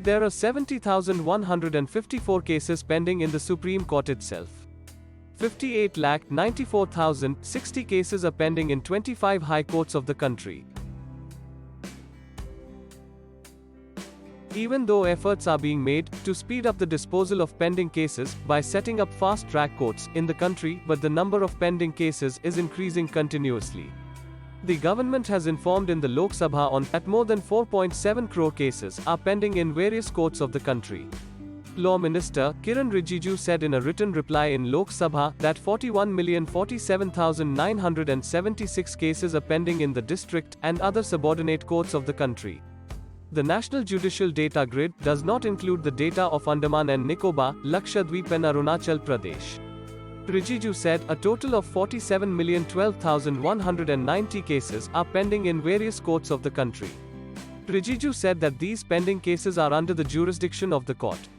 There are 70,154 cases pending in the Supreme Court itself. 58,94,060 cases are pending in 25 high courts of the country. Even though efforts are being made to speed up the disposal of pending cases by setting up fast-track courts in the country, but the number of pending cases is increasing continuously. The government has informed in the Lok Sabha on that more than 4.7 crore cases are pending in various courts of the country. Law Minister Kiran Rijiju said in a written reply in Lok Sabha that 41,047,976 cases are pending in the district and other subordinate courts of the country. The National Judicial Data Grid does not include the data of Andaman and Nicobar, Lakshadweep and Arunachal Pradesh. Rijiju said a total of 47,012,190 cases are pending in various courts of the country. Rijiju said that these pending cases are under the jurisdiction of the court.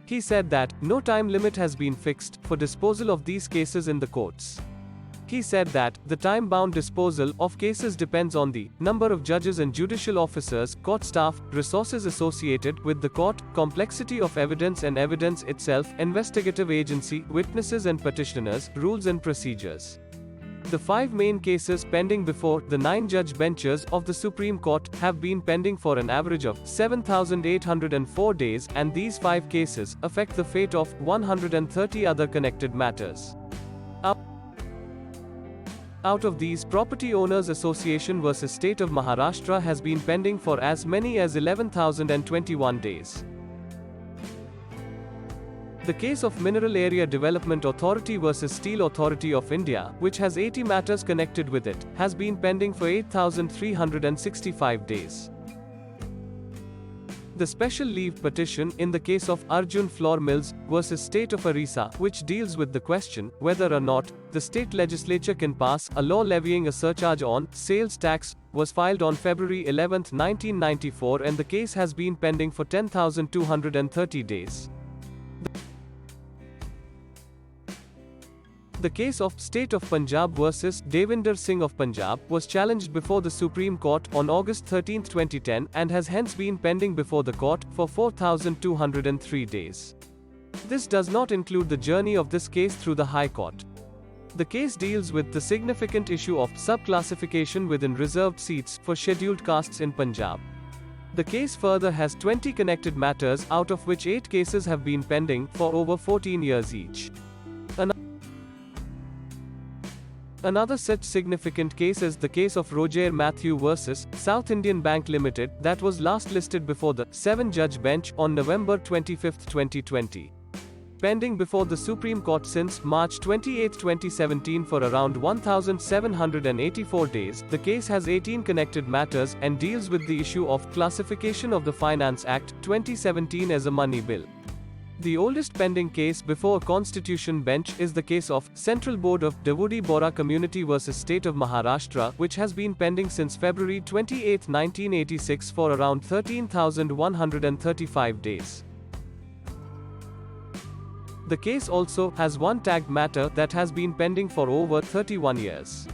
He said that no time limit has been fixed for disposal of these cases in the courts. He said that the time-bound disposal of cases depends on the number of judges and judicial officers, court staff, resources associated with the court, complexity of evidence and evidence itself, investigative agency, witnesses and petitioners, rules and procedures. The 5 main cases pending before the 9-judge benches of the Supreme Court have been pending for an average of 7,804 days, and these 5 cases affect the fate of 130 other connected matters. Out of these, Property Owners Association vs. State of Maharashtra has been pending for as many as 11,021 days. The case of Mineral Area Development Authority vs. Steel Authority of India, which has 80 matters connected with it, has been pending for 8,365 days. The special leave petition in the case of Arjun Floor Mills vs. State of Orissa, which deals with the question whether or not the state legislature can pass a law levying a surcharge on sales tax, was filed on February 11, 1994, and the case has been pending for 10,230 days. The case of State of Punjab vs. Devinder Singh of Punjab was challenged before the Supreme Court on August 13, 2010, and has hence been pending before the court for 4,203 days. This does not include the journey of this case through the High Court. The case deals with the significant issue of subclassification within reserved seats for scheduled castes in Punjab. The case further has 20 connected matters, out of which 8 cases have been pending for over 14 years each. Another such significant case is the case of Roger Matthew vs. South Indian Bank Limited, that was last listed before the 7-judge bench on November 25, 2020. Pending before the Supreme Court since March 28, 2017 for around 1,784 days, the case has 18 connected matters and deals with the issue of classification of the Finance Act 2017 as a money bill. The oldest pending case before a constitution bench is the case of Central Board of Davudi Bora Community vs. State of Maharashtra, which has been pending since February 28, 1986 for around 13,135 days. The case also has one tagged matter that has been pending for over 31 years.